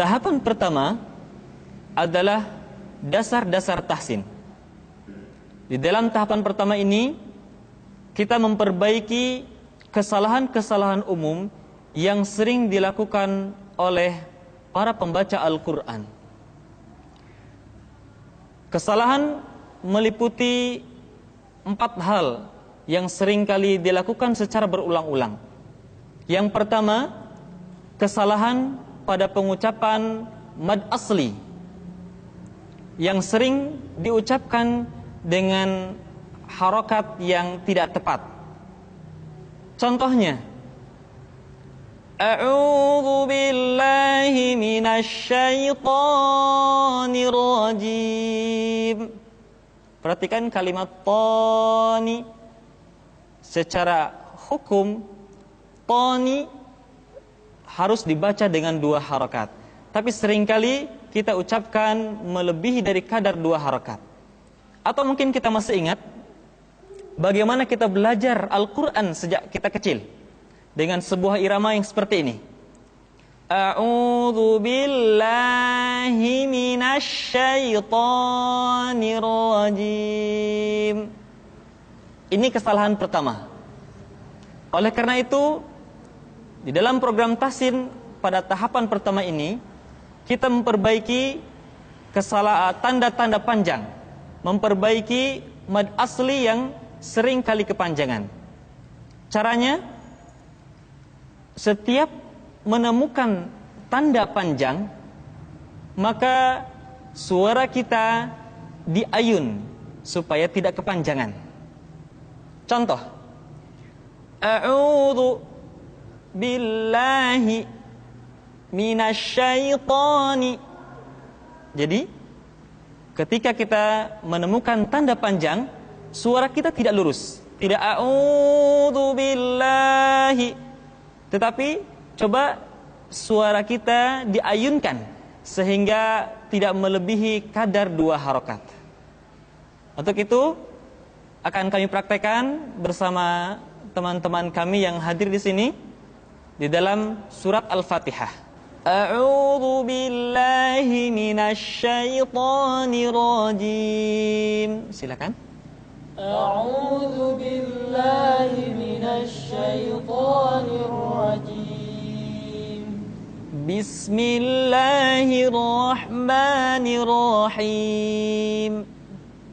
Tahapan pertama adalah dasar-dasar tahsin. Di dalam tahapan pertama ini, kita memperbaiki kesalahan-kesalahan umum yang sering dilakukan oleh para pembaca Al-Quran. Kesalahan meliputi 4 hal yang sering kali dilakukan secara berulang-ulang. Yang pertama, kesalahan pada pengucapan mad asli yang sering diucapkan dengan harokat yang tidak tepat. Contohnya, A'udzu billahi minasyaitonir rajim. Perhatikan kalimat tani. Secara hukum, tani harus dibaca dengan 2 harokat. Tapi seringkali kita ucapkan melebihi dari kadar 2 harokat. Atau mungkin kita masih ingat bagaimana kita belajar Al-Quran sejak kita kecil dengan sebuah irama yang seperti ini. A'udzu billahi minasyaitonir rajim. Ini kesalahan pertama. Oleh karena itu, di dalam program tahsin pada tahapan pertama ini, kita memperbaiki kesalahan tanda-tanda panjang, memperbaiki mad asli yang sering kali kepanjangan. Caranya, setiap menemukan tanda panjang, maka suara kita diayun supaya tidak kepanjangan. Contoh, A'udzu billahi minasyaitani. Jadi, ketika kita menemukan tanda panjang, suara kita tidak lurus. Tidak a'udzu billahi. Tetapi coba suara kita diayunkan sehingga tidak melebihi kadar 2 harokat. Untuk itu akan kami praktekkan bersama teman-teman kami yang hadir di sini di dalam surat Al-Fatihah. A'udzu billahi minasyaitonir rajim. Silakan. A'udzu billahi minasyaitonir rajim. Bismillahirrahmanirrahim.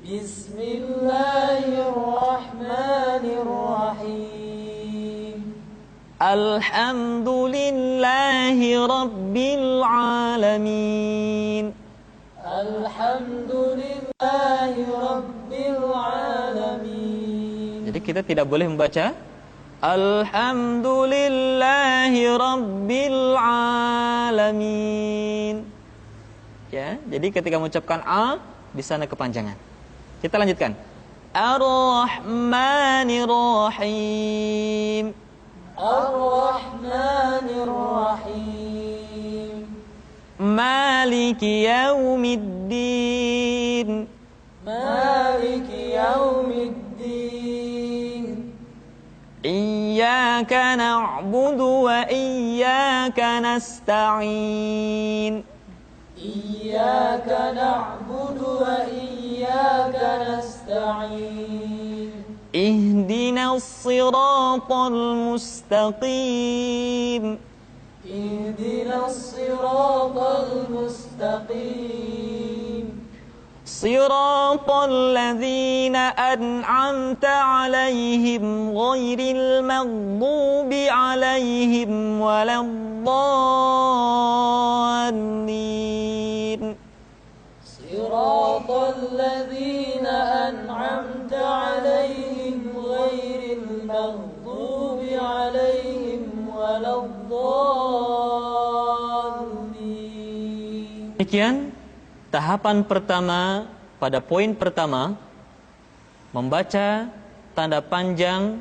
Bismillahirrahmanirrahim. Alhamdulillahi rabbil alamin. Alhamdulillahi rabbil alamin. Jadi kita tidak boleh membaca Alhamdulillahi rabbil alamin. Ya, jadi ketika mengucapkan a di sana kepanjangan. Kita lanjutkan. Ar-Rahmanir-Rahim. Ar-Rahmanir-Rahim. Maliki yaumiddin. Maliki yaumiddin. Iyyaka na'budu wa iyyaka nasta'in. Iyyaka na'budu wa iyyaka nasta'in. Ihdinas siratal mustaqim. Ihdinas siratal mustaqim. Siratal ladzina an'amta 'alaihim ghairil maghdubi 'alaihim waladdallin. Siratal ladzina an'amta 'alaihim ghairil maghdubi 'alaihim waladdallin. Demikian tahapan pertama pada poin pertama, membaca tanda panjang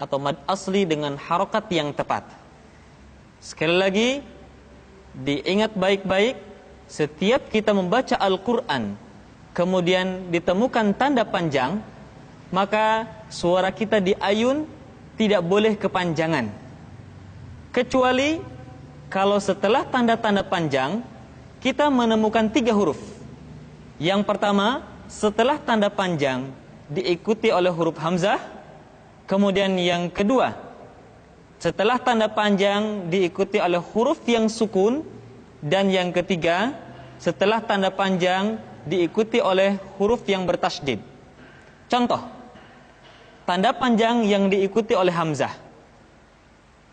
atau mad asli dengan harokat yang tepat. Sekali lagi, diingat baik-baik, setiap kita membaca Al-Quran, kemudian ditemukan tanda panjang, maka suara kita diayun, tidak boleh kepanjangan. Kecuali kalau setelah tanda-tanda panjang, kita menemukan 3 huruf. Yang pertama, setelah tanda panjang diikuti oleh huruf hamzah. Kemudian yang kedua, setelah tanda panjang diikuti oleh huruf yang sukun. Dan yang ketiga, setelah tanda panjang diikuti oleh huruf yang bertasydid. Contoh, tanda panjang yang diikuti oleh hamzah.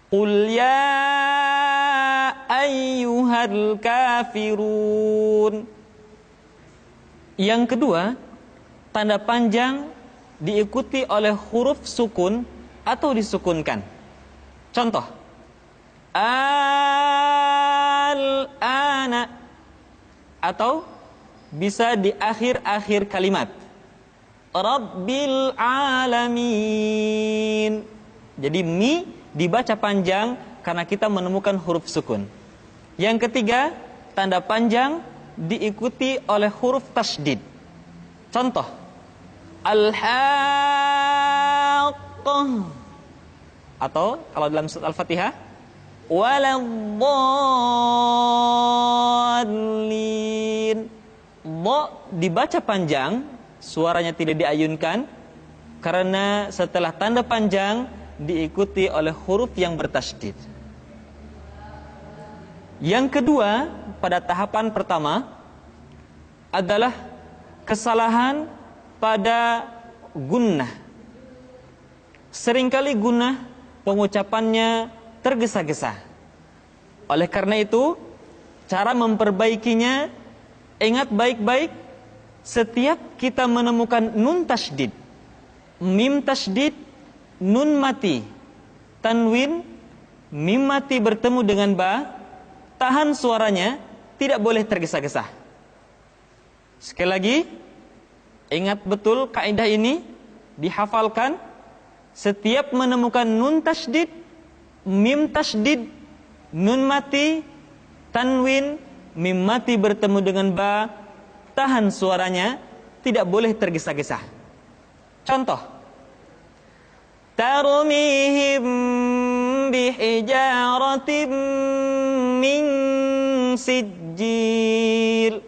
Qul ya ayyuhal kafirun. Yang kedua, tanda panjang diikuti oleh huruf sukun atau disukunkan. Contoh, al-ana, atau bisa di akhir-akhir kalimat, Rabbil alamin. Jadi mi dibaca panjang karena kita menemukan huruf sukun. Yang ketiga, tanda panjang diikuti oleh huruf tasydid. Contoh, al-haqqah, atau kalau dalam surat Al-Fatihah, waladhdallin. Bo dibaca panjang, suaranya tidak diayunkan karena setelah tanda panjang diikuti oleh huruf yang bertasydid. Yang kedua, pada tahapan pertama adalah kesalahan pada gunnah. Seringkali gunnah pengucapannya tergesa-gesa. Oleh karena itu, cara memperbaikinya, ingat baik-baik, setiap kita menemukan nun tasydid, mim tasydid, nun mati, tanwin, mim mati bertemu dengan ba, tahan suaranya, tidak boleh tergesa-gesa. Sekali lagi, ingat betul kaidah ini, dihafalkan. Setiap menemukan nun tasydid, mim tasydid, nun mati, tanwin, mim mati bertemu dengan ba, tahan suaranya, tidak boleh tergesa-gesa. Contoh, tarmihim bihijaratin min sijil.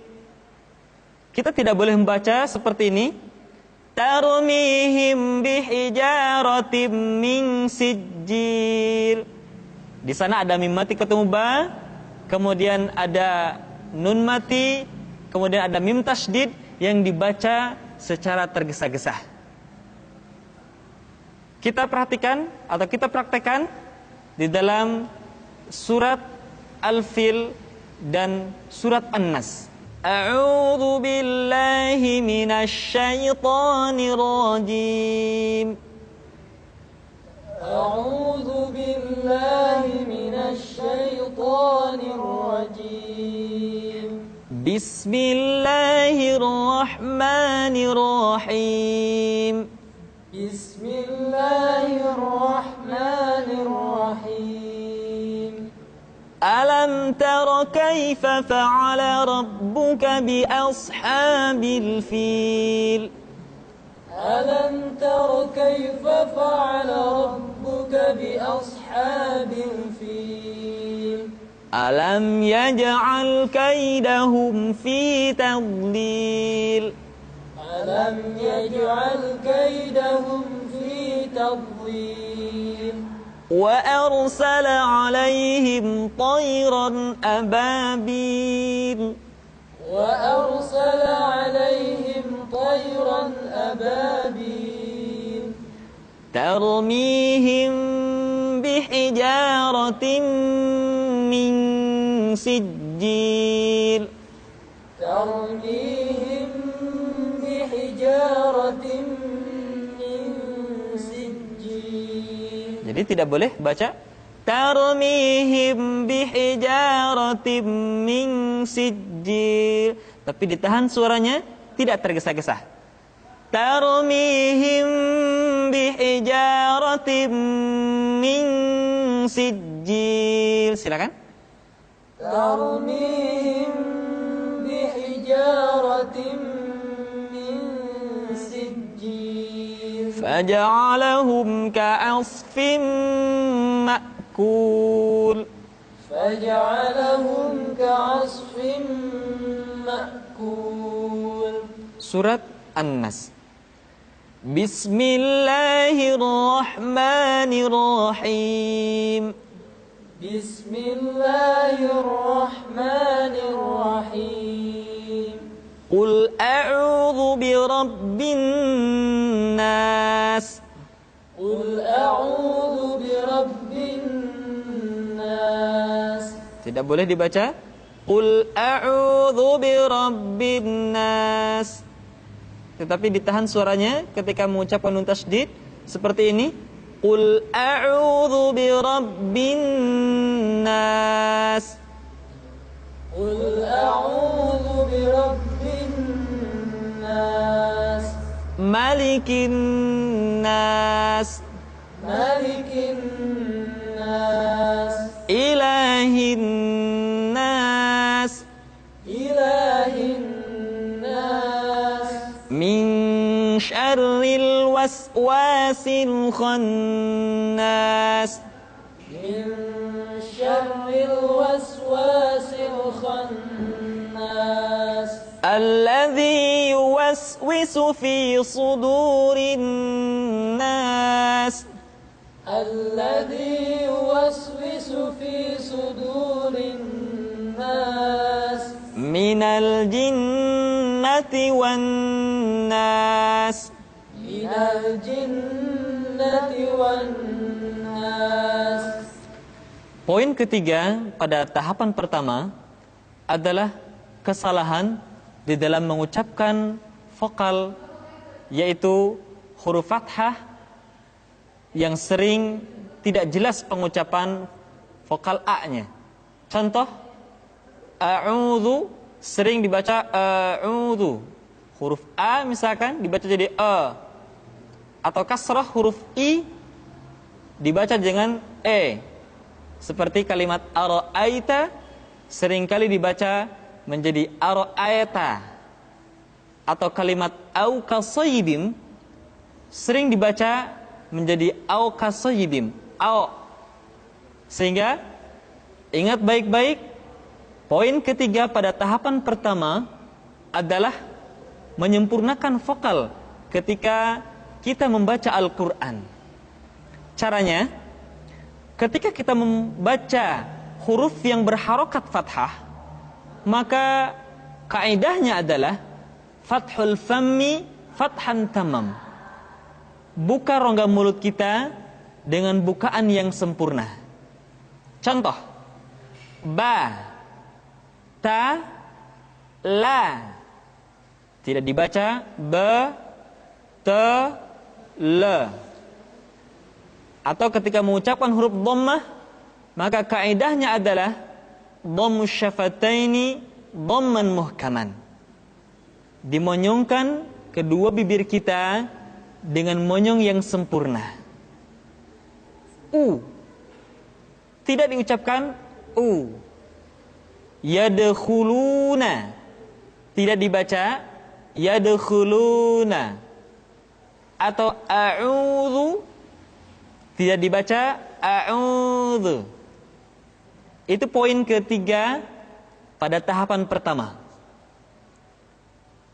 Kita tidak boleh membaca seperti ini. Tarmihim bihijaratin min sijil. Di sana ada mim mati ketemu ba, kemudian ada nun mati, kemudian ada mim tasydid yang dibaca secara tergesa-gesa. Kita perhatikan atau kita praktekkan di dalam surat Al-Fil dan surat An-Nas. A'udzu billahi minasy syaithanir rajim. A'udzu billahi minasy syaithanir rajim. Bismillahirrahmanirrahim. Bismillahirrahmanirrahim. Alam tara kaifa fa'ala rabbuka bi ashabil fil. Alam tara kaifa fa'ala rabbuka bi ashabil fil. Alam yaj'al kaidahum fi tadlil. Alam yaj'al kaidahum fi tadlil. Wa arsala 'alaihim tayran ababil. Wa arsala 'alaihim tayran ababil. Tarmihim bihijaratin min sijil. Tarmihim bihijaratin min sijil. Jadi tidak boleh baca tarmihim bihijaratin min sijil, tapi ditahan suaranya, tidak tergesa-gesa. Tarmihim bihijaratin min sijil. Silakan. Tarmihim bihijaratin min sijil. Faja'alahum ka'asfin ma'kul. فجعلهم كعصف مأكول. Surat An-Nas. Bismillahirrahmanirrahim. Bismillahirrahmanirrahim. Qul a'udzu birabbin nas. Qul a'udzu birabbin nas. Tidak boleh dibaca Qul a'udzu birabbin nas. Tetapi ditahan suaranya ketika mengucapkan nun tasydid seperti ini. Qul a'udzu birabbin nas. Qul a'udzu birabbin nas. Malikin nas. Malikin nas. Ilahin nas. Ilahin nas. Min syarril waswasil khannas. Min syarril waswasil khannas. Alladzi yuwaswisu fi sudurin nas. Alladzi yuwaswisu fi sudurin nas. Minal jinnati wan nas. Minal jinnati wan nas. Poin ketiga pada tahapan pertama adalah kesalahan di dalam mengucapkan vokal, yaitu huruf fathah yang sering tidak jelas pengucapan vokal A-nya. Contoh, a'udzu sering dibaca a'udzu. Huruf A misalkan dibaca jadi e. Atau kasrah huruf I dibaca dengan e. Seperti kalimat ara'aita seringkali dibaca menjadi ara'aita. Atau kalimat au kasayyibim sering dibaca menjadi au kasayyibim. Au. Sehingga ingat baik-baik, poin ketiga pada tahapan pertama adalah menyempurnakan vokal ketika kita membaca Al-Quran. Caranya, ketika kita membaca huruf yang berharokat fathah, maka kaidahnya adalah fathul fammi fathan tamam. Buka rongga mulut kita dengan bukaan yang sempurna. Contoh, ba, ta, la. Tidak dibaca ba, ta, la. Atau ketika mengucapkan huruf dhammah, maka kaidahnya adalah dhammus syafataini dhamman muhkaman. Dimonyongkan kedua bibir kita dengan monyong yang sempurna. U. Tidak diucapkan u. Yadkhuluna. Tidak dibaca yadkhuluna. Atau a'udzu tidak dibaca a'udzu. Itu poin ketiga pada tahapan pertama.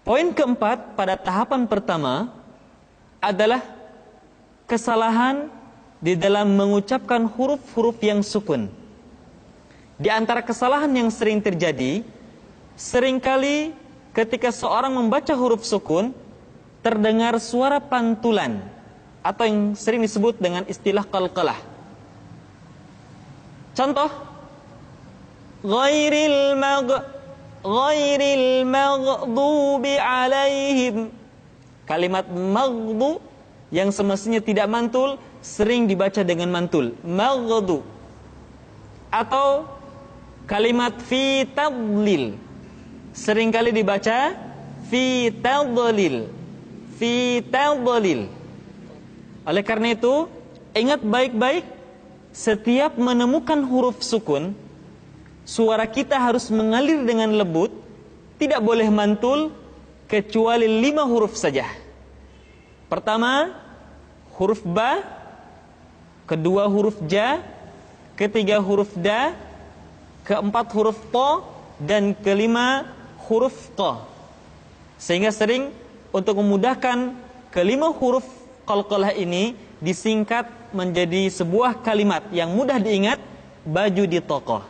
Poin keempat pada tahapan pertama adalah kesalahan di dalam mengucapkan huruf-huruf yang sukun. Di antara kesalahan yang sering terjadi, seringkali ketika seorang membaca huruf sukun, terdengar suara pantulan atau yang sering disebut dengan istilah qalqalah. Contoh, ghairil maghdubi alaihim. Kalimat maghdu yang semestinya tidak mantul sering dibaca dengan mantul, maghdu. Atau kalimat fi tadlil seringkali dibaca fi tadlil, fi tadlil. Oleh karena itu, ingat baik-baik, setiap menemukan huruf sukun, suara kita harus mengalir dengan lembut, tidak boleh mantul, kecuali 5 huruf saja. Pertama, huruf ba. Kedua, huruf ja. Ketiga, huruf da. keempat huruf to, dan kelima huruf to. Sehingga sering untuk memudahkan kelima huruf qalqalah ini disingkat menjadi sebuah kalimat yang mudah diingat, baju di toko.